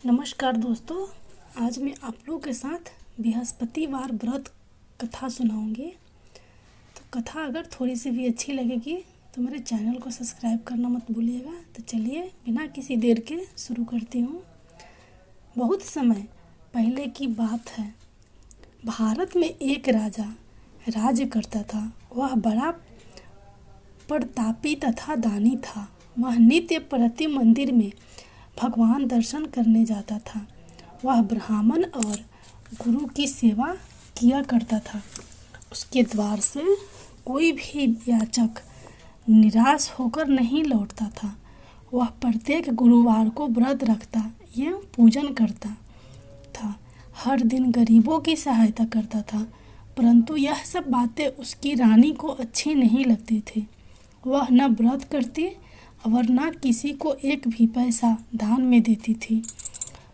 नमस्कार दोस्तों। आज मैं आप लोगों के साथ बृहस्पतिवार व्रत कथा सुनाऊंगी। तो कथा अगर थोड़ी सी भी अच्छी लगेगी तो मेरे चैनल को सब्सक्राइब करना मत भूलिएगा। तो चलिए बिना किसी देर के शुरू करती हूँ। बहुत समय पहले की बात है। भारत में एक राजा राज्य करता था। वह बड़ा प्रतापी तथा दानी था। वह नित्य प्रति मंदिर में भगवान दर्शन करने जाता था। वह ब्राह्मण और गुरु की सेवा किया करता था। उसके द्वार से कोई भी याचक निराश होकर नहीं लौटता था। वह प्रत्येक गुरुवार को व्रत रखता एवं पूजन करता था। हर दिन गरीबों की सहायता करता था। परंतु यह सब बातें उसकी रानी को अच्छी नहीं लगती थी। वह न व्रत करती और न किसी को एक भी पैसा दान में देती थी।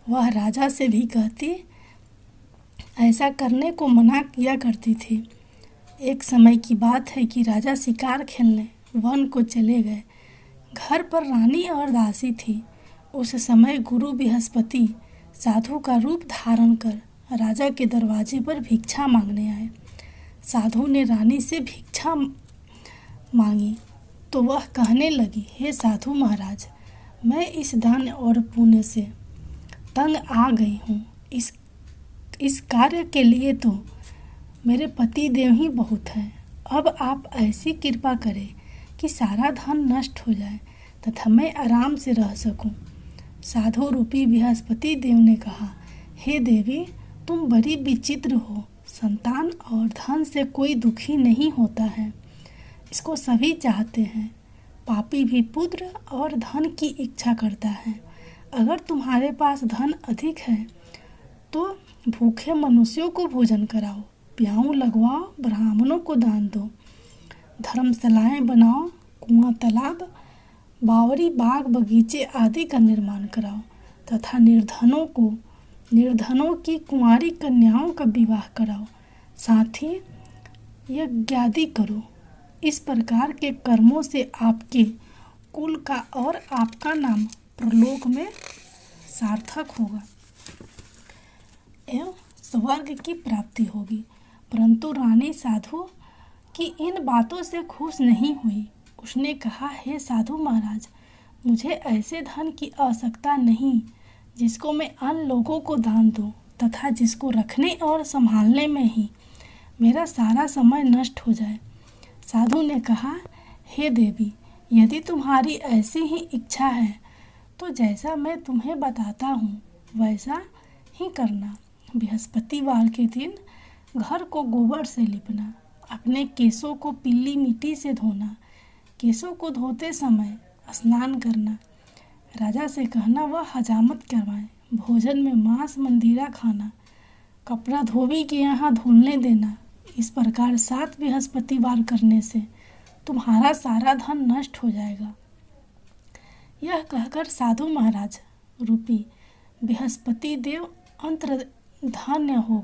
वह राजा से भी कहती, ऐसा करने को मना किया करती थी। एक समय की बात है कि राजा शिकार खेलने वन को चले गए। घर पर रानी और दासी थी। उस समय गुरु बृहस्पति साधु का रूप धारण कर राजा के दरवाजे पर भिक्षा मांगने आए। साधु ने रानी से भिक्षा मांगी तो वह कहने लगी, हे साधु महाराज, मैं इस दान और पुण्य से तंग आ गई हूँ। इस कार्य के लिए तो मेरे पति देव ही बहुत हैं। अब आप ऐसी कृपा करें कि सारा धन नष्ट हो जाए तथा मैं आराम से रह सकूं। साधु रूपी बृहस्पति देव ने कहा, हे देवी, तुम बड़ी विचित्र हो। संतान और धन से कोई दुखी नहीं होता है। इसको सभी चाहते हैं। पापी भी पुत्र और धन की इच्छा करता है। अगर तुम्हारे पास धन अधिक है तो भूखे मनुष्यों को भोजन कराओ, प्याऊ लगवाओ, ब्राह्मणों को दान दो, धर्मशालाएं बनाओ, कुआं तालाब, बावड़ी बाग बगीचे आदि का निर्माण कराओ तथा निर्धनों की कुंवारी कन्याओं का विवाह कराओ। साथ ही यज्ञादि करो। इस प्रकार के कर्मों से आपके कुल का और आपका नाम प्रलोक में सार्थक होगा एवं स्वर्ग की प्राप्ति होगी। परंतु रानी साधु की इन बातों से खुश नहीं हुई। उसने कहा, हे साधु महाराज, मुझे ऐसे धन की आवश्यकता नहीं जिसको मैं अन्य लोगों को दान दूं तथा जिसको रखने और संभालने में ही मेरा सारा समय नष्ट हो जाए। साधु ने कहा, हे देवी, यदि तुम्हारी ऐसी ही इच्छा है तो जैसा मैं तुम्हें बताता हूँ वैसा ही करना। बृहस्पतिवार के दिन घर को गोबर से लिपना, अपने केशों को पीली मिट्टी से धोना, केशों को धोते समय स्नान करना, राजा से कहना वह हजामत करवाएं, भोजन में मांस मंदिरा खाना, कपड़ा धोबी के यहाँ धुलने देना। इस प्रकार 7 बृहस्पतिवार करने से तुम्हारा सारा धन नष्ट हो जाएगा। यह कहकर साधु महाराज रूपी बृहस्पति देव अंतर्धान्य हो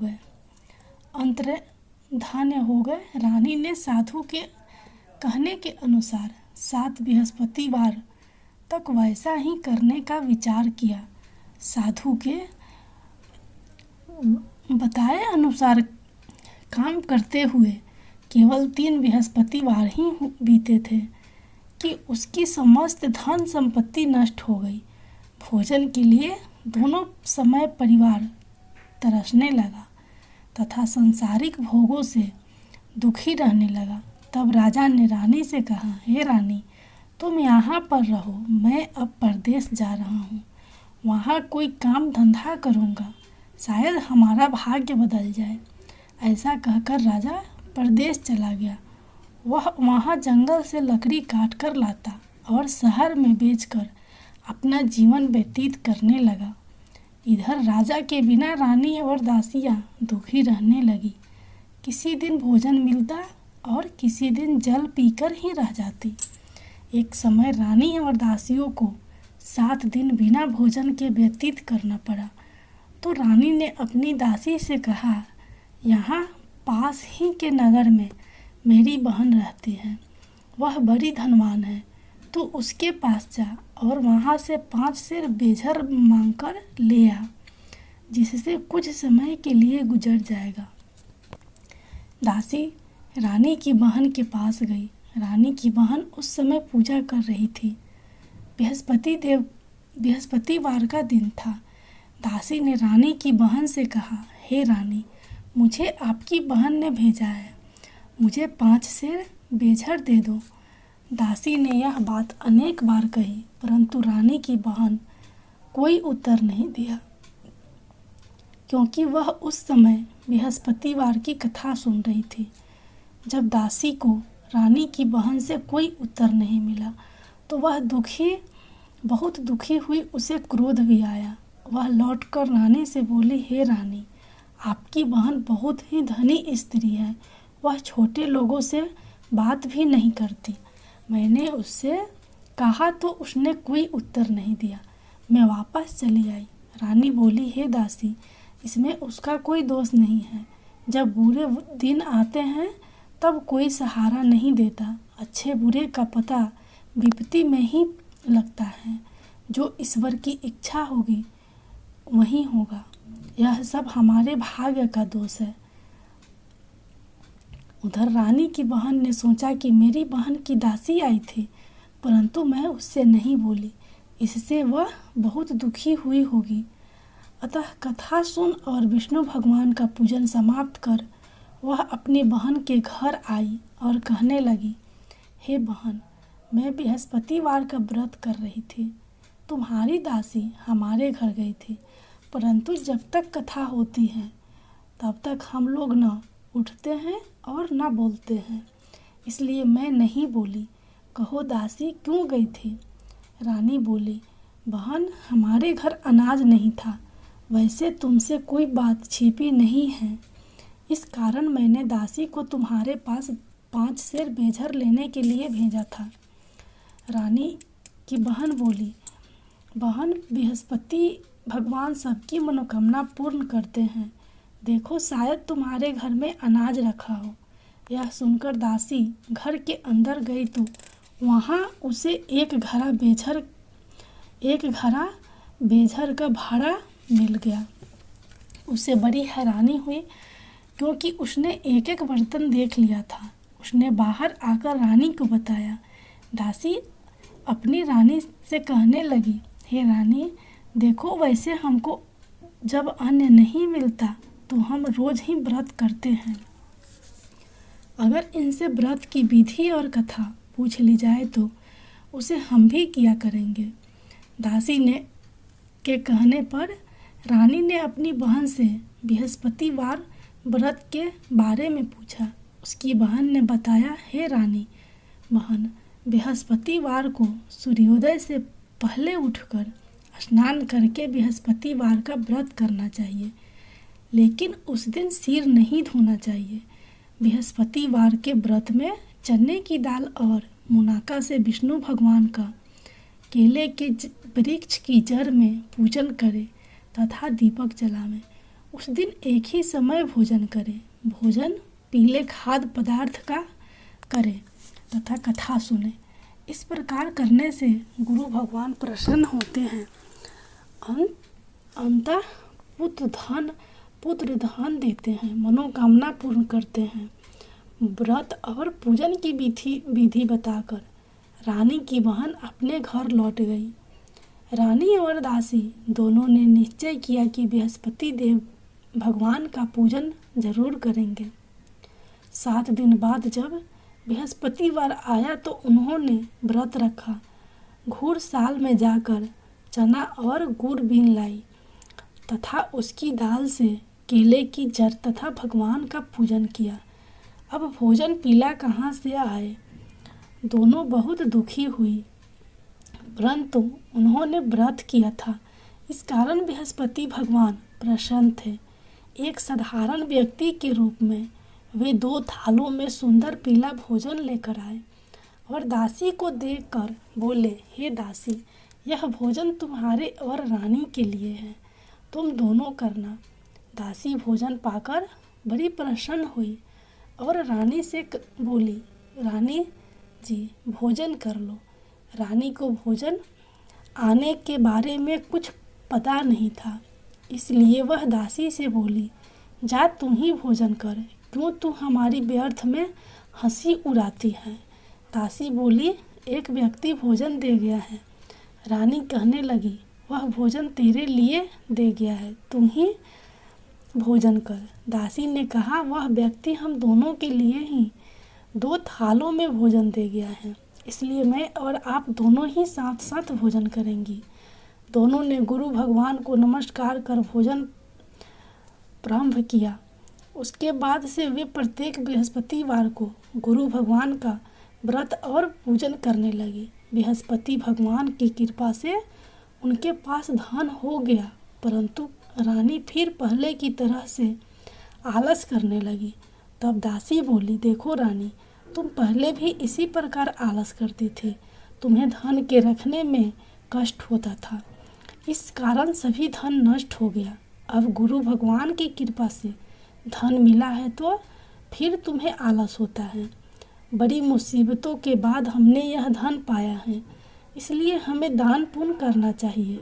गए। रानी ने साधु के कहने के अनुसार 7 बृहस्पतिवार तक वैसा ही करने का विचार किया। साधु के बताए अनुसार काम करते हुए केवल 3 बृहस्पतिवार ही बीते थे कि उसकी समस्त धन संपत्ति नष्ट हो गई। भोजन के लिए दोनों समय परिवार तरसने लगा तथा सांसारिक भोगों से दुखी रहने लगा। तब राजा ने रानी से कहा, हे रानी, तुम यहाँ पर रहो, मैं अब परदेश जा रहा हूँ। वहाँ कोई काम धंधा करूँगा, शायद हमारा भाग्य बदल जाए। ऐसा कहकर राजा परदेश चला गया। वह वहाँ जंगल से लकड़ी काट कर लाता और शहर में बेचकर अपना जीवन व्यतीत करने लगा। इधर राजा के बिना रानी और दासियाँ दुखी रहने लगी। किसी दिन भोजन मिलता और किसी दिन जल पीकर ही रह जाती। एक समय रानी और दासियों को 7 दिन बिना भोजन के व्यतीत करना पड़ा। तो रानी ने अपनी दासी से कहा, यहाँ पास ही के नगर में मेरी बहन रहती है। वह बड़ी धनवान है। तू उसके पास जा और वहाँ से 5 सेर बेझर मांगकर ले आ, जिससे कुछ समय के लिए गुजर जाएगा। दासी रानी की बहन के पास गई। रानी की बहन उस समय पूजा कर रही थी। बृहस्पतिवार का दिन था। दासी ने रानी की बहन से कहा, हे रानी, मुझे आपकी बहन ने भेजा है, मुझे 5 सेर बेझर दे दो। दासी ने यह बात अनेक बार कही, परंतु रानी की बहन कोई उत्तर नहीं दिया, क्योंकि वह उस समय बृहस्पतिवार की कथा सुन रही थी। जब दासी को रानी की बहन से कोई उत्तर नहीं मिला तो वह बहुत दुखी हुई। उसे क्रोध भी आया। वह लौटकर रानी से बोली, हे रानी, आपकी बहन बहुत ही धनी स्त्री है, वह छोटे लोगों से बात भी नहीं करती। मैंने उससे कहा तो उसने कोई उत्तर नहीं दिया, मैं वापस चली आई। रानी बोली, हे दासी, इसमें उसका कोई दोष नहीं है। जब बुरे दिन आते हैं तब कोई सहारा नहीं देता। अच्छे बुरे का पता विपत्ति में ही लगता है। जो ईश्वर की इच्छा होगी वही होगा। यह सब हमारे भाग्य का दोष है। उधर रानी की बहन ने सोचा कि मेरी बहन की दासी आई थी, परंतु मैं उससे नहीं बोली, इससे वह बहुत दुखी हुई होगी। अतः कथा सुन और विष्णु भगवान का पूजन समाप्त कर वह अपनी बहन के घर आई और कहने लगी, हे बहन, मैं बृहस्पतिवार का व्रत कर रही थी। तुम्हारी दासी हमारे घर गई थी, परंतु जब तक कथा होती है तब तक हम लोग न उठते हैं और न बोलते हैं, इसलिए मैं नहीं बोली। कहो दासी क्यों गई थी? रानी बोली, बहन, हमारे घर अनाज नहीं था। वैसे तुमसे कोई बात छिपी नहीं है, इस कारण मैंने दासी को तुम्हारे पास 5 सेर बेझर लेने के लिए भेजा था। रानी की बहन बोली, बहन, बृहस्पति भगवान सबकी मनोकामना पूर्ण करते हैं। देखो, शायद तुम्हारे घर में अनाज रखा हो। यह सुनकर दासी घर के अंदर गई तो वहाँ उसे एक घड़ा बेझर का भाड़ा मिल गया। उसे बड़ी हैरानी हुई, क्योंकि उसने एक एक बर्तन देख लिया था। उसने बाहर आकर रानी को बताया। दासी अपनी रानी से कहने लगी, हे रानी, देखो, वैसे हमको जब अन्न नहीं मिलता तो हम रोज ही व्रत करते हैं। अगर इनसे व्रत की विधि और कथा पूछ ली जाए तो उसे हम भी किया करेंगे। दासी के कहने पर रानी ने अपनी बहन से बृहस्पतिवार व्रत के बारे में पूछा। उसकी बहन ने बताया, हे रानी बहन, बृहस्पतिवार को सूर्योदय से पहले उठकर स्नान करके बृहस्पतिवार का व्रत करना चाहिए, लेकिन उस दिन सिर नहीं धोना चाहिए। बृहस्पतिवार के व्रत में चने की दाल और मुनाका से विष्णु भगवान का केले के वृक्ष की जड़ में पूजन करें तथा दीपक जलावें। उस दिन एक ही समय भोजन करें। भोजन पीले खाद्य पदार्थ का करें तथा कथा सुने। इस प्रकार करने से गुरु भगवान प्रसन्न होते हैं। अंततः पुत्र धन देते हैं, मनोकामना पूर्ण करते हैं। व्रत और पूजन की विधि बताकर रानी की बहन अपने घर लौट गई। रानी और दासी दोनों ने निश्चय किया कि बृहस्पति देव भगवान का पूजन जरूर करेंगे। 7 दिन बाद जब बृहस्पतिवार आया तो उन्होंने व्रत रखा। घूर साल में जाकर चना और गुड़ बीन लाई तथा उसकी दाल से केले की जड़ तथा भगवान का पूजन किया। अब भोजन पीला कहाँ से आए? दोनों बहुत दुखी हुई, परंतु उन्होंने व्रत किया था, इस कारण बृहस्पति भगवान प्रसन्न थे। एक साधारण व्यक्ति के रूप में वे 2 थालों में सुंदर पीला भोजन लेकर आए और दासी को देखकर बोले, हे दासी, यह भोजन तुम्हारे और रानी के लिए है, तुम दोनों करना। दासी भोजन पाकर बड़ी प्रसन्न हुई और रानी से बोली, रानी जी, भोजन कर लो। रानी को भोजन आने के बारे में कुछ पता नहीं था, इसलिए वह दासी से बोली, जा तू ही भोजन कर, क्यों तू हमारी व्यर्थ में हंसी उड़ाती है। दासी बोली, एक व्यक्ति भोजन दे गया है। रानी कहने लगी, वह भोजन तेरे लिए दे गया है, तुम ही भोजन कर। दासी ने कहा, वह व्यक्ति हम दोनों के लिए ही 2 थालों में भोजन दे गया है, इसलिए मैं और आप दोनों ही साथ साथ भोजन करेंगी। दोनों ने गुरु भगवान को नमस्कार कर भोजन प्रारंभ किया। उसके बाद से वे प्रत्येक बृहस्पतिवार को गुरु भगवान का व्रत और पूजन करने लगे। बृहस्पति भगवान की कृपा से उनके पास धन हो गया, परंतु रानी फिर पहले की तरह से आलस करने लगी। तब दासी बोली, देखो रानी, तुम पहले भी इसी प्रकार आलस करती थी, तुम्हें धन के रखने में कष्ट होता था, इस कारण सभी धन नष्ट हो गया। अब गुरु भगवान की कृपा से धन मिला है तो फिर तुम्हें आलस होता है। बड़ी मुसीबतों के बाद हमने यह धन पाया है, इसलिए हमें दान पुण्य करना चाहिए।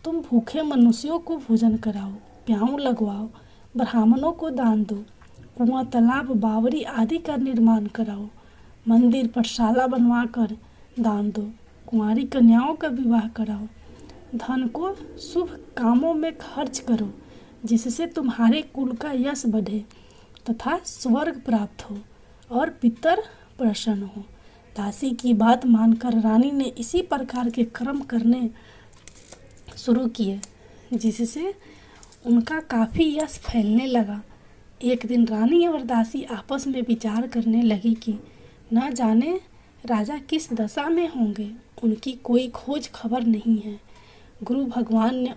तुम भूखे मनुष्यों को भोजन कराओ, प्याऊ लगवाओ, ब्राह्मणों को दान दो, कुआं तालाब बावड़ी आदि का निर्माण कराओ, मंदिर पाठशाला बनवाकर दान दो, कुंवारी कन्याओं का विवाह कराओ, धन को शुभ कामों में खर्च करो, जिससे तुम्हारे कुल का यश बढ़े तथा स्वर्ग प्राप्त हो और पितर प्रसन्न हो। दासी की बात मानकर रानी ने इसी प्रकार के कर्म करने शुरू किए, जिससे उनका काफ़ी यश फैलने लगा। एक दिन रानी और दासी आपस में विचार करने लगी कि न जाने राजा किस दशा में होंगे, उनकी कोई खोज खबर नहीं है। गुरु भगवान ने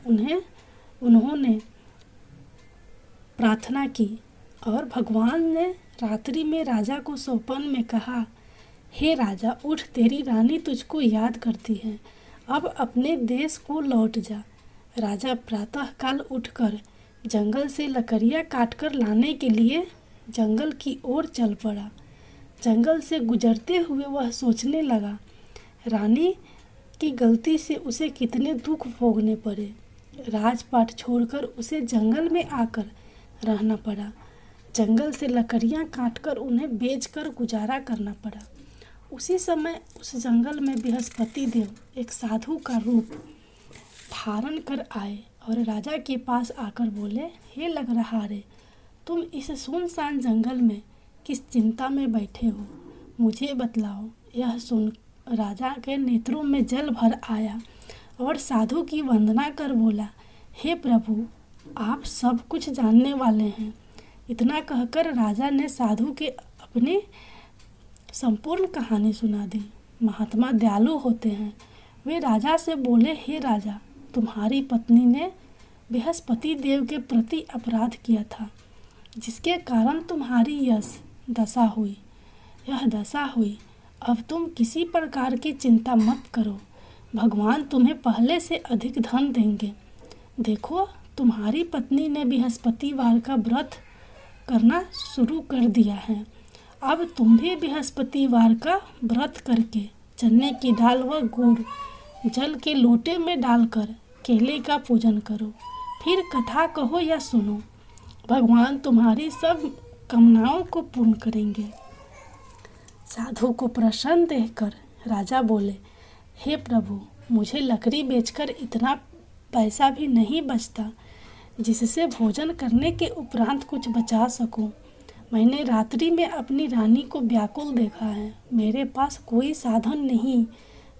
उन्होंने प्रार्थना की और भगवान ने रात्रि में राजा को स्वप्न में कहा, हे राजा, उठ, तेरी रानी तुझको याद करती है, अब अपने देश को लौट जा। राजा प्रातःकाल उठकर जंगल से लकड़ियाँ काटकर लाने के लिए जंगल की ओर चल पड़ा। जंगल से गुजरते हुए वह सोचने लगा, रानी की गलती से उसे कितने दुख भोगने पड़े। राजपाट छोड़कर उसे जंगल में आकर रहना पड़ा। जंगल से लकड़ियाँ काटकर उन्हें बेचकर गुजारा करना पड़ा। उसी समय उस जंगल में बृहस्पति देव एक साधु का रूप धारण कर आए और राजा के पास आकर बोले, हे लग रहा रे, तुम इस सुनसान जंगल में किस चिंता में बैठे हो, मुझे बतलाओ। यह सुन राजा के नेत्रों में जल भर आया और साधु की वंदना कर बोला, हे प्रभु, आप सब कुछ जानने वाले हैं। इतना कहकर राजा ने साधु के अपनी संपूर्ण कहानी सुना दी। महात्मा दयालु होते हैं। वे राजा से बोले, हे राजा, तुम्हारी पत्नी ने बृहस्पति देव के प्रति अपराध किया था, जिसके कारण तुम्हारी यह दशा हुई। अब तुम किसी प्रकार की चिंता मत करो, भगवान तुम्हें पहले से अधिक धन देंगे। देखो, तुम्हारी पत्नी ने बृहस्पतिवार का व्रत करना शुरू कर दिया है। अब तुम भी बृहस्पतिवार का व्रत करके चने की दाल व गुड़ जल के लोटे में डालकर केले का पूजन करो, फिर कथा कहो या सुनो। भगवान तुम्हारी सब कामनाओं को पूर्ण करेंगे। साधु को प्रसन्न देखकर राजा बोले, हे प्रभु, मुझे लकड़ी बेचकर इतना पैसा भी नहीं बचता जिससे भोजन करने के उपरांत कुछ बचा सकूं। मैंने रात्रि में अपनी रानी को व्याकुल देखा है। मेरे पास कोई साधन नहीं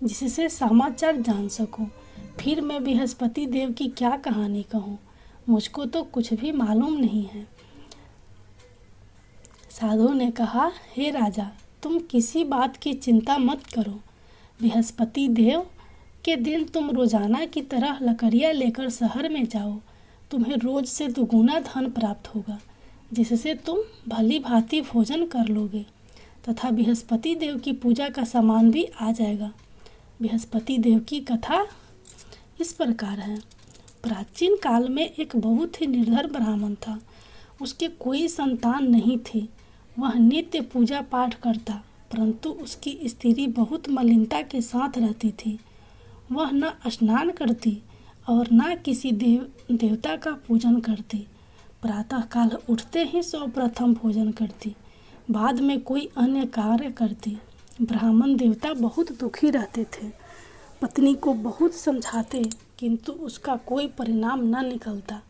जिससे समाचार जान सकूं। फिर मैं बृहस्पति देव की क्या कहानी कहूं, मुझको तो कुछ भी मालूम नहीं है। साधु ने कहा, हे राजा, तुम किसी बात की चिंता मत करो। बृहस्पति देव के दिन तुम रोजाना की तरह लकड़ियाँ लेकर शहर में जाओ। तुम्हें रोज से दुगुना धन प्राप्त होगा, जिससे तुम भली भांति भोजन कर लोगे तथा बृहस्पति देव की पूजा का सामान भी आ जाएगा। बृहस्पति देव की कथा इस प्रकार है। प्राचीन काल में एक बहुत ही निर्धन ब्राह्मण था। उसके कोई संतान नहीं थी। वह नित्य पूजा पाठ करता, परंतु उसकी स्त्री बहुत मलिनता के साथ रहती थी। वह न स्नान करती और न किसी देवता का पूजन करती। प्रातःकाल उठते ही सर्वप्रथम भोजन करती, बाद में कोई अन्य कार्य करती। ब्राह्मण देवता बहुत दुखी रहते थे। पत्नी को बहुत समझाते किंतु उसका कोई परिणाम न निकलता।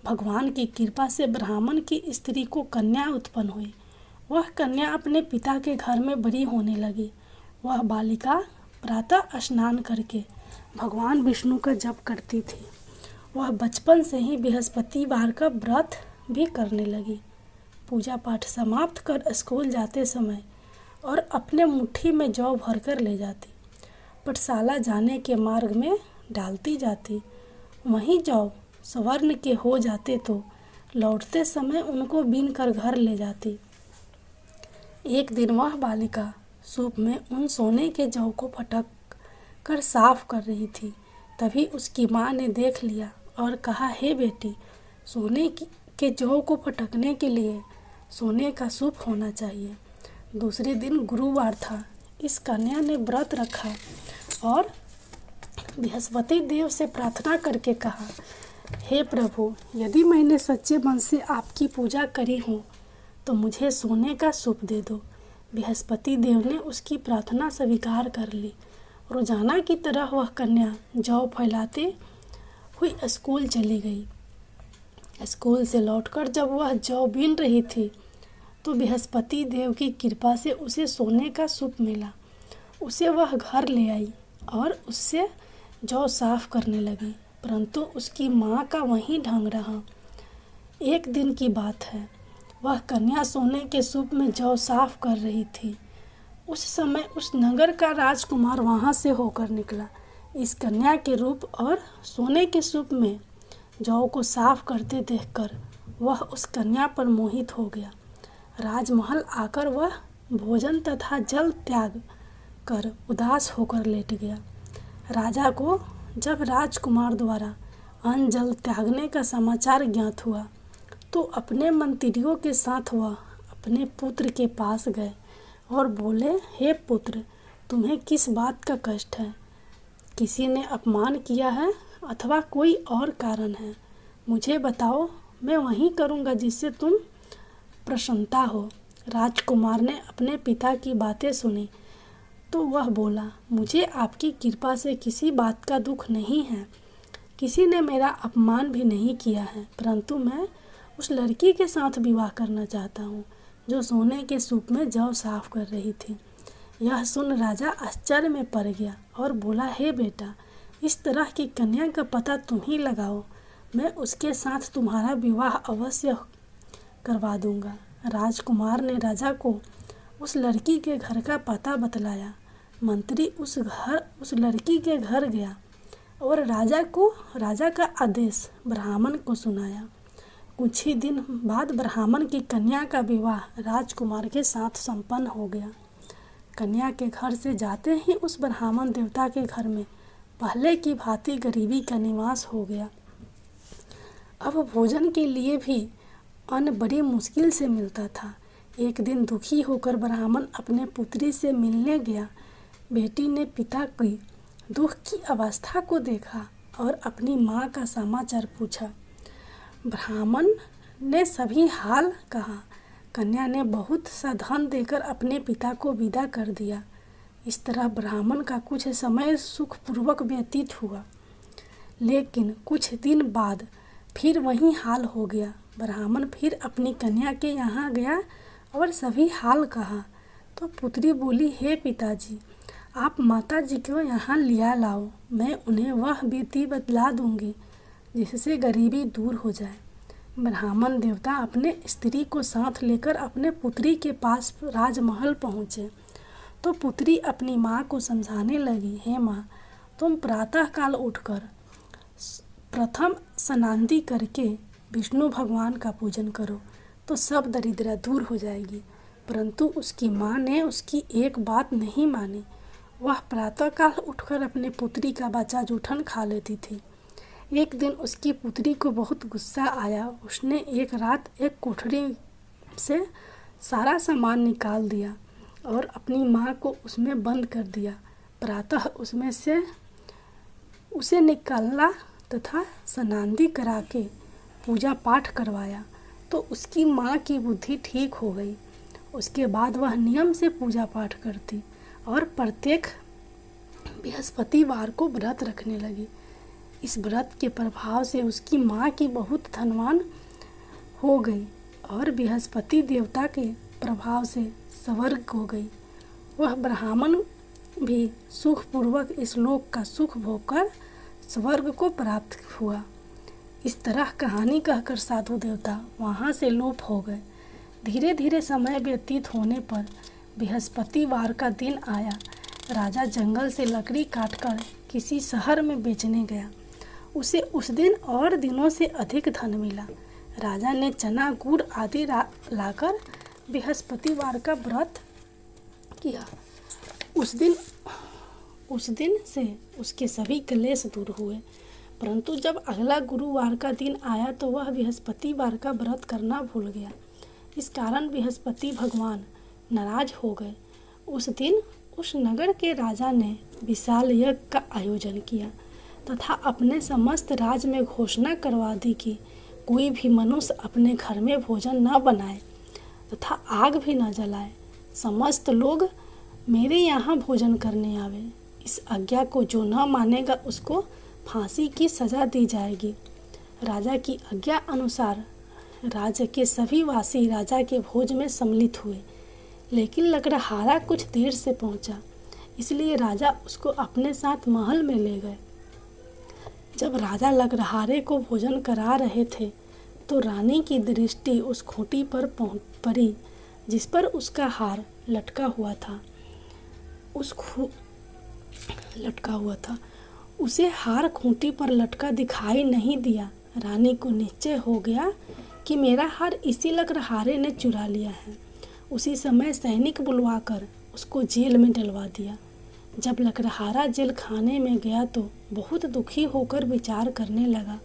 भगवान की कृपा से ब्राह्मण की स्त्री को कन्या उत्पन्न हुई। वह कन्या अपने पिता के घर में बड़ी होने लगी। वह बालिका प्रातः स्नान करके भगवान विष्णु का जप करती थी। वह बचपन से ही बृहस्पतिवार का व्रत भी करने लगी। पूजा पाठ समाप्त कर स्कूल जाते समय और अपने मुट्ठी में जौ भरकर ले जाती। पाठशाला जाने के मार्ग में डालती जाती। वहीं जौ स्वर्ण के हो जाते तो लौटते समय उनको बीन कर घर ले जाती। एक दिन वह बालिका सूप में उन सोने के जौ को फटक कर साफ कर रही थी। तभी उसकी माँ ने देख लिया और कहा, हे बेटी, सोने के जौ को फटकने के लिए सोने का सूप होना चाहिए। दूसरे दिन गुरुवार था। इस कन्या ने व्रत रखा और बृहस्पति देव से प्रार्थना करके कहा, हे प्रभु, यदि मैंने सच्चे मन से आपकी पूजा करी हो तो मुझे सोने का सूप दे दो। बृहस्पति देव ने उसकी प्रार्थना स्वीकार कर ली। रोजाना की तरह वह कन्या जौ फैलाते हुई स्कूल चली गई। स्कूल से लौटकर जब वह जौ बीन रही थी तो बृहस्पति देव की कृपा से उसे सोने का सूप मिला। उसे वह घर ले आई और उससे जौ साफ करने लगी, परंतु उसकी माँ का वही ढंग रहा। एक दिन की बात है, वह कन्या सोने के सूप में जौ साफ कर रही थी। उस समय उस नगर का राजकुमार वहां से होकर निकला। इस कन्या के रूप और सोने के सूप में जौ को साफ करते देखकर वह उस कन्या पर मोहित हो गया। राजमहल आकर वह भोजन तथा जल त्याग कर उदास होकर लेट गया। राजा को जब राजकुमार द्वारा अन्न जल त्यागने का समाचार ज्ञात हुआ तो अपने मंत्रियों के साथ वह अपने पुत्र के पास गए और बोले, हे पुत्र, तुम्हें किस बात का कष्ट है? किसी ने अपमान किया है अथवा कोई और कारण है? मुझे बताओ, मैं वही करूँगा जिससे तुम प्रसन्नता हो। राजकुमार ने अपने पिता की बातें सुनी तो वह बोला, मुझे आपकी कृपा से किसी बात का दुख नहीं है। किसी ने मेरा अपमान भी नहीं किया है, परंतु मैं उस लड़की के साथ विवाह करना चाहता हूँ जो सोने के सूप में जौ साफ कर रही थी। यह सुन राजा आश्चर्य में पड़ गया और बोला, हे बेटा, इस तरह की कन्या का पता तुम ही लगाओ, मैं उसके साथ तुम्हारा विवाह अवश्य करवा दूंगा। राजकुमार ने राजा को उस लड़की के घर का पता बतलाया। मंत्री उस लड़की के घर गया और राजा का आदेश ब्राह्मण को सुनाया। कुछ ही दिन बाद ब्राह्मण की कन्या का विवाह राजकुमार के साथ संपन्न हो गया। कन्या के घर से जाते ही उस ब्राह्मण देवता के घर में पहले की भांति गरीबी का निवास हो गया। अब भोजन के लिए भी अन्न बड़ी मुश्किल से मिलता था। एक दिन दुखी होकर ब्राह्मण अपने पुत्री से मिलने गया। बेटी ने पिता की दुख की अवस्था को देखा और अपनी माँ का समाचार पूछा। ब्राह्मण ने सभी हाल कहा। कन्या ने बहुत सा धन देकर अपने पिता को विदा कर दिया। इस तरह ब्राह्मण का कुछ समय सुखपूर्वक व्यतीत हुआ, लेकिन कुछ दिन बाद फिर वही हाल हो गया। ब्राह्मण फिर अपनी कन्या के यहाँ गया और सभी हाल कहा तो पुत्री बोली, हे पिताजी, आप माता जी को यहाँ लिया लाओ, मैं उन्हें वह विधि बतला दूंगी जिससे गरीबी दूर हो जाए। ब्राह्मण देवता अपने स्त्री को साथ लेकर अपने पुत्री के पास राजमहल पहुँचे तो पुत्री अपनी माँ को समझाने लगी, हे माँ, तुम प्रातःकाल उठकर प्रथम स्नानादि करके विष्णु भगवान का पूजन करो तो सब दरिद्रता दूर हो जाएगी। परंतु उसकी माँ ने उसकी एक बात नहीं मानी। वह प्रातःकाल उठकर अपने पुत्री का बचा जूठन खा लेती थी। एक दिन उसकी पुत्री को बहुत गुस्सा आया। उसने एक रात एक कोठरी से सारा सामान निकाल दिया और अपनी माँ को उसमें बंद कर दिया। प्रातः उसमें से उसे निकाला तथा स्नानादि करा के पूजा पाठ करवाया तो उसकी माँ की बुद्धि ठीक हो गई। उसके बाद वह नियम से पूजा पाठ करती और प्रत्येक बृहस्पतिवार को व्रत रखने लगी। इस व्रत के प्रभाव से उसकी माँ की बहुत धनवान हो गई और बृहस्पति देवता के प्रभाव से स्वर्ग हो गई। वह ब्राह्मण भी सुखपूर्वक इस लोक का सुख भोगकर स्वर्ग को प्राप्त हुआ। इस तरह कहानी कहकर साधु देवता वहाँ से लोप हो गए। धीरे धीरे समय व्यतीत होने पर बृहस्पतिवार का दिन आया। राजा जंगल से लकड़ी काटकर किसी शहर में बेचने गया। उसे उस दिन और दिनों से अधिक धन मिला। राजा ने चना गुड़ आदि लाकर बृहस्पतिवार का व्रत किया। उस दिन से उसके सभी क्लेश दूर हुए। परंतु जब अगला गुरुवार का दिन आया तो वह बृहस्पतिवार का व्रत करना भूल गया। इस कारण बृहस्पति भगवान नाराज हो गए। उस दिन उस नगर के राजा ने विशाल यज्ञ का आयोजन किया तथा अपने समस्त राज्य में घोषणा करवा दी कि कोई भी मनुष्य अपने घर में भोजन न बनाए तथा आग भी न जलाए। समस्त लोग मेरे यहाँ भोजन करने आवे। इस आज्ञा को जो न मानेगा उसको फांसी की सजा दी जाएगी। राजा की आज्ञा अनुसार राज्य के सभी वासी राजा के भोज में सम्मिलित हुए, लेकिन लकड़हारा कुछ देर से पहुंचा, इसलिए राजा उसको अपने साथ महल में ले गए। जब राजा लकड़हारे को भोजन करा रहे थे तो रानी की दृष्टि उस खूंटी पर पड़ी जिस पर उसका हार लटका हुआ था। उसे हार खूंटी पर लटका दिखाई नहीं दिया। रानी को निश्चय हो गया कि मेरा हार इसी लकड़हारे ने चुरा लिया है। उसी समय सैनिक बुलवाकर उसको जेल में डलवा दिया। जब लकड़हारा जेल खाने में गया तो बहुत दुखी होकर विचार करने लगा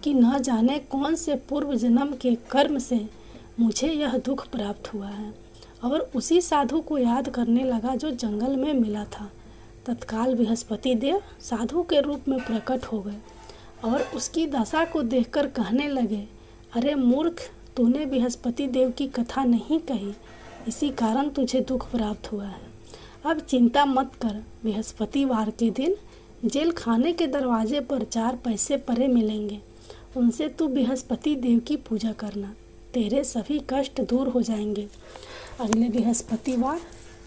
कि न जाने कौन से पूर्व जन्म के कर्म से मुझे यह दुख प्राप्त हुआ है, और उसी साधु को याद करने लगा जो जंगल में मिला था। तत्काल बृहस्पति देव साधु के रूप में प्रकट हो गए और उसकी दशा को देखकर कहने लगे, अरे मूर्ख, तूने बृहस्पति देव की कथा नहीं कही, इसी कारण तुझे दुख प्राप्त हुआ है। अब चिंता मत कर। बृहस्पतिवार के दिन जेल खाने के दरवाजे पर 4 पैसे परे मिलेंगे, उनसे तू बृहस्पति देव की पूजा करना, तेरे सभी कष्ट दूर हो जाएंगे। अगले बृहस्पतिवार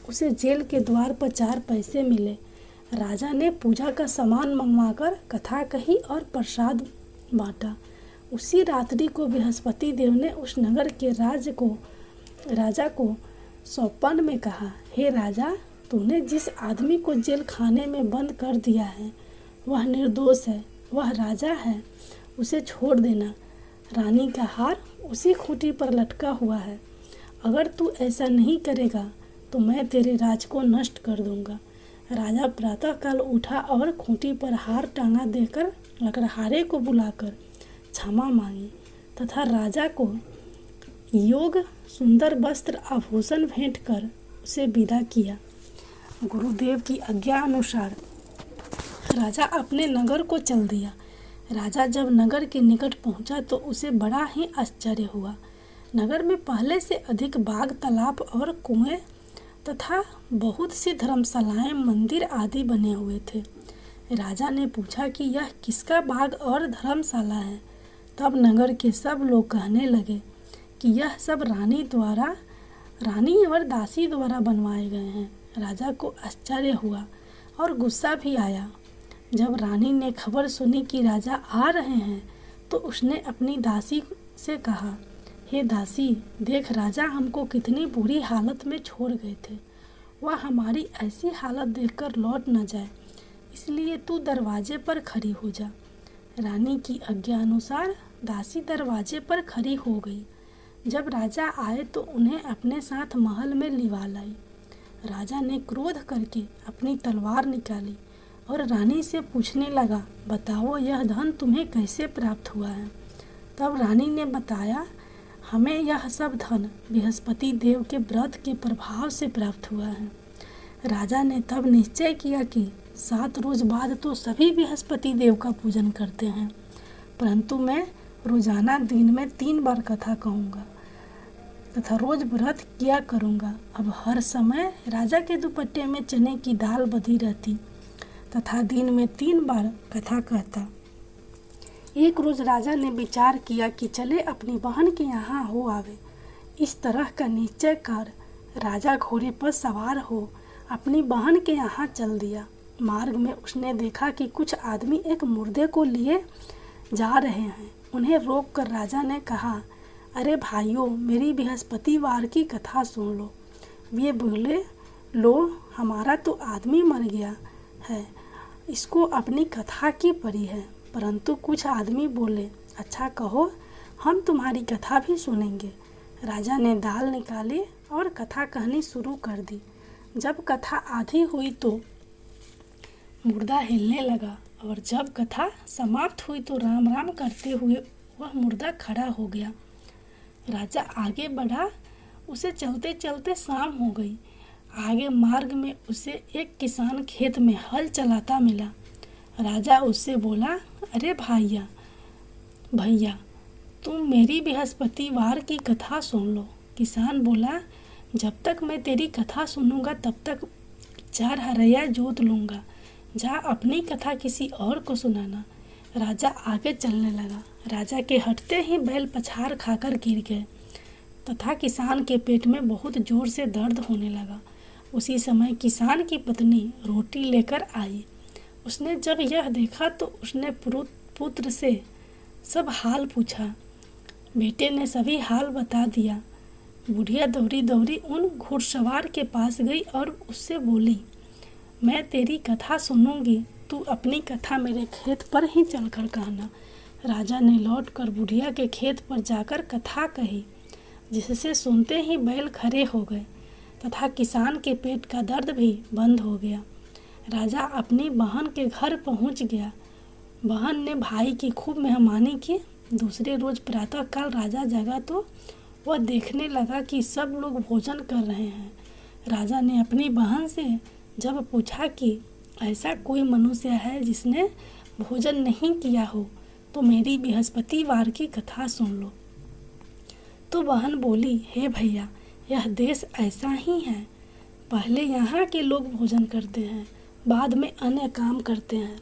उसे जेल के द्वार पर 4 पैसे मिले। राजा ने पूजा का सामान मंगवाकर कथा कही और प्रसाद बांटा। उसी रात्रि को बृहस्पति देव ने उस नगर के राजा को सौपन में कहा, हे राजा, तूने जिस आदमी को जेल खाने में बंद कर दिया है वह निर्दोष है, वह राजा है, उसे छोड़ देना। रानी का हार उसी खूंटी पर लटका हुआ है। अगर तू ऐसा नहीं करेगा तो मैं तेरे राज को नष्ट कर दूंगा। राजा प्रातःकाल उठा और खूंटी पर हार टांगा देकर लकड़हारे को बुलाकर क्षमा मांगी तथा राजा को योग सुंदर वस्त्र आभूषण भेंट कर उसे विदा किया। गुरुदेव की आज्ञा अनुसार राजा अपने नगर को चल दिया। राजा जब नगर के निकट पहुंचा तो उसे बड़ा ही आश्चर्य हुआ। नगर में पहले से अधिक बाग, तालाब और कुएं तथा बहुत सी धर्मशालाएं, मंदिर आदि बने हुए थे। राजा ने पूछा कि यह किसका बाग और धर्मशाला है। तब नगर के सब लोग कहने लगे कि यह सब रानी और दासी द्वारा बनवाए गए हैं। राजा को आश्चर्य हुआ और गुस्सा भी आया। जब रानी ने खबर सुनी कि राजा आ रहे हैं तो उसने अपनी दासी से कहा, हे दासी, देख राजा हमको कितनी बुरी हालत में छोड़ गए थे। वह हमारी ऐसी हालत देखकर लौट न जाए, इसलिए तू दरवाजे पर खड़ी हो जा। रानी की आज्ञा अनुसार दासी दरवाजे पर खड़ी हो गई। जब राजा आए तो उन्हें अपने साथ महल में लिवा लाई। राजा ने क्रोध करके अपनी तलवार निकाली और रानी से पूछने लगा, बताओ यह धन तुम्हें कैसे प्राप्त हुआ है। तब रानी ने बताया, हमें यह सब धन बृहस्पति देव के व्रत के प्रभाव से प्राप्त हुआ है। राजा ने तब निश्चय किया कि 7 रोज बाद तो सभी बृहस्पति देव का पूजन करते हैं, परंतु मैं रोजाना दिन में 3 बार कथा कहूँगा तथा रोज व्रत किया करूँगा। अब हर समय राजा के दुपट्टे में चने की दाल बधी रहती तथा दिन में 3 बार कथा कहता। एक रोज राजा ने विचार किया कि चले अपनी बहन के यहाँ हो आवे। इस तरह का निश्चय कर राजा घोड़े पर सवार हो अपनी बहन के यहाँ चल दिया। मार्ग में उसने देखा कि कुछ आदमी एक मुर्दे को लिए जा रहे हैं। उन्हें रोककर राजा ने कहा, अरे भाइयों, मेरी बृहस्पतिवार की कथा सुन लो। वे बोले, लो, हमारा तो आदमी मर गया है, इसको अपनी कथा की पड़ी है। परंतु कुछ आदमी बोले, अच्छा कहो, हम तुम्हारी कथा भी सुनेंगे। राजा ने दाल निकाली और कथा कहनी शुरू कर दी। जब कथा आधी हुई तो मुर्दा हिलने लगा और जब कथा समाप्त हुई तो राम राम करते हुए वह मुर्दा खड़ा हो गया। राजा आगे बढ़ा, उसे चलते चलते शाम हो गई। आगे मार्ग में उसे एक किसान खेत में हल चलाता मिला। राजा उससे बोला, अरे भैया, तुम मेरी बृहस्पतिवार की कथा सुन लो। किसान बोला, जब तक मैं तेरी कथा सुनूंगा तब तक 4 हरैया जोत लूँगा। जा अपनी कथा किसी और को सुनाना। राजा आगे चलने लगा। राजा के हटते ही बैल पछाड़ खाकर गिर गए तथा किसान के पेट में बहुत जोर से दर्द होने लगा। उसी समय किसान की पत्नी रोटी लेकर आई। उसने जब यह देखा तो उसने पुत्र से सब हाल पूछा। बेटे ने सभी हाल बता दिया। बुढ़िया दौड़ी दौड़ी उन घुड़सवार के पास गई और उससे बोली, मैं तेरी कथा सुनूंगी, तू अपनी कथा मेरे खेत पर ही चलकर कहना। राजा ने लौटकर बुढ़िया के खेत पर जाकर कथा कही, जिससे सुनते ही बैल खड़े हो गए तथा किसान के पेट का दर्द भी बंद हो गया। राजा अपनी बहन के घर पहुंच गया। बहन ने भाई की खूब मेहमानी की। दूसरे रोज प्रातःकाल राजा जगा तो वह देखने लगा कि सब लोग भोजन कर रहे हैं। राजा ने अपनी बहन से जब पूछा कि ऐसा कोई मनुष्य है जिसने भोजन नहीं किया हो तो मेरी बृहस्पतिवार की कथा सुन लो। तो बहन बोली, हे भैया, यह देश ऐसा ही है। पहले यहाँ के लोग भोजन करते हैं, बाद में अन्य काम करते हैं।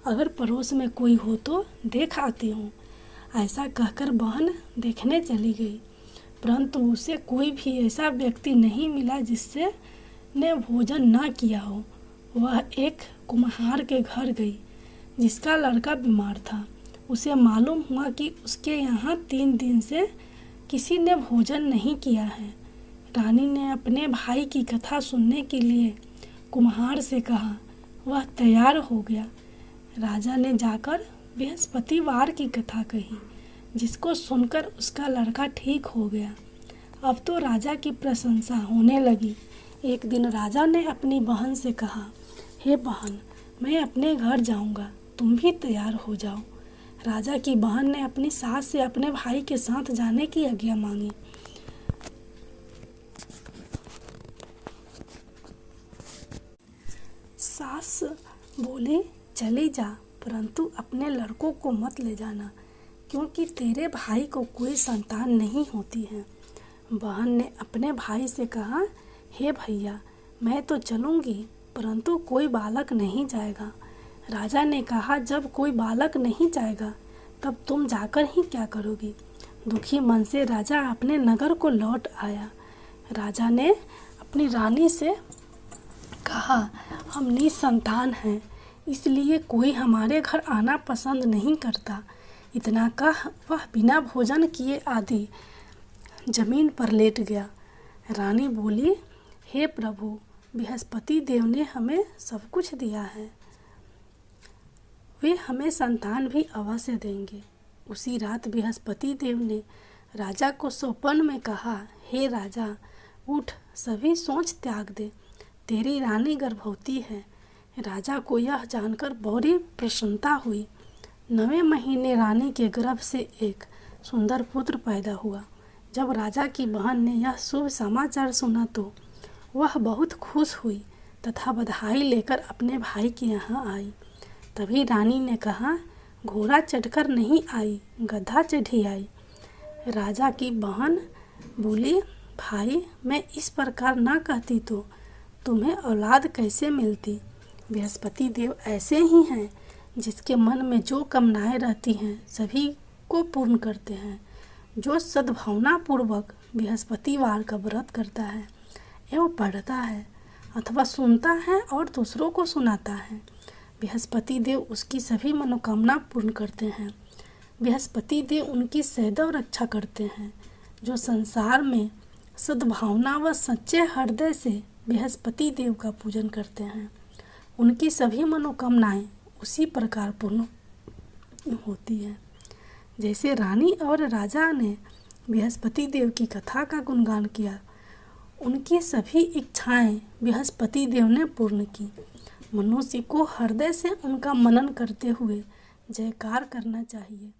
अगर पड़ोस में कोई हो तो देख आती हूँ। ऐसा कहकर बहन देखने चली गई, परंतु उसे कोई भी ऐसा व्यक्ति नहीं मिला जिससे ने भोजन न किया हो। वह एक कुम्हार के घर गई जिसका लड़का बीमार था। उसे मालूम हुआ कि उसके यहाँ 3 दिन से किसी ने भोजन नहीं किया है। रानी ने अपने भाई की कथा सुनने के लिए कुम्हार से कहा। वह तैयार हो गया। राजा ने जाकर बृहस्पतिवार की कथा कही, जिसको सुनकर उसका लड़का ठीक हो गया। अब तो राजा की प्रशंसा होने लगी। एक दिन राजा ने अपनी बहन से कहा, हे बहन, मैं अपने घर जाऊंगा, तुम भी तैयार हो जाओ। राजा की बहन ने अपनी सास से अपने भाई के साथ जाने की आज्ञा मांगी। सास बोली, चली जा, परंतु अपने लड़कों को मत ले जाना, क्योंकि तेरे भाई को कोई संतान नहीं होती है। बहन ने अपने भाई से कहा, हे भैया, मैं तो चलूँगी, परंतु कोई बालक नहीं जाएगा। राजा ने कहा, जब कोई बालक नहीं जाएगा तब तुम जाकर ही क्या करोगी। दुखी मन से राजा अपने नगर को लौट आया। राजा ने अपनी रानी से कहा, हम निसंतान हैं, इसलिए कोई हमारे घर आना पसंद नहीं करता। इतना कह वह बिना भोजन किए आदि जमीन पर लेट गया। रानी बोली, हे प्रभु, बृहस्पति देव ने हमें सब कुछ दिया है, वे हमें संतान भी अवश्य देंगे। उसी रात बृहस्पति देव ने राजा को स्वप्न में कहा, हे राजा, उठ, सभी सोच त्याग दे, तेरी रानी गर्भवती है। राजा को यह जानकर बड़ी प्रसन्नता हुई। 9वें महीने रानी के गर्भ से एक सुंदर पुत्र पैदा हुआ, जब राजा की बहन ने यह शुभ समाचार सुना तो वह बहुत खुश हुई तथा बधाई लेकर अपने भाई के यहाँ आई। तभी रानी ने कहा, घोड़ा चढ़कर नहीं आई, गधा चढ़ी आई। राजा की बहन बोली, भाई मैं इस प्रकार ना कहती तो तुम्हें औलाद कैसे मिलती। बृहस्पति देव ऐसे ही हैं, जिसके मन में जो कामनाएं रहती हैं सभी को पूर्ण करते हैं। जो सद्भावना पूर्वक बृहस्पतिवार का व्रत करता है एवं पढ़ता है अथवा सुनता है और दूसरों को सुनाता है, बृहस्पति देव उसकी सभी मनोकामना पूर्ण करते हैं। बृहस्पति देव उनकी सदैव रक्षा करते हैं। जो संसार में सद्भावना व सच्चे हृदय से बृहस्पति देव का पूजन करते हैं, उनकी सभी मनोकामनाएं उसी प्रकार पूर्ण होती हैं। जैसे रानी और राजा ने बृहस्पति देव की कथा का गुणगान किया, उनकी सभी इच्छाएं बृहस्पति देव ने पूर्ण की। मनुष्य को हृदय से उनका मनन करते हुए जयकार करना चाहिए।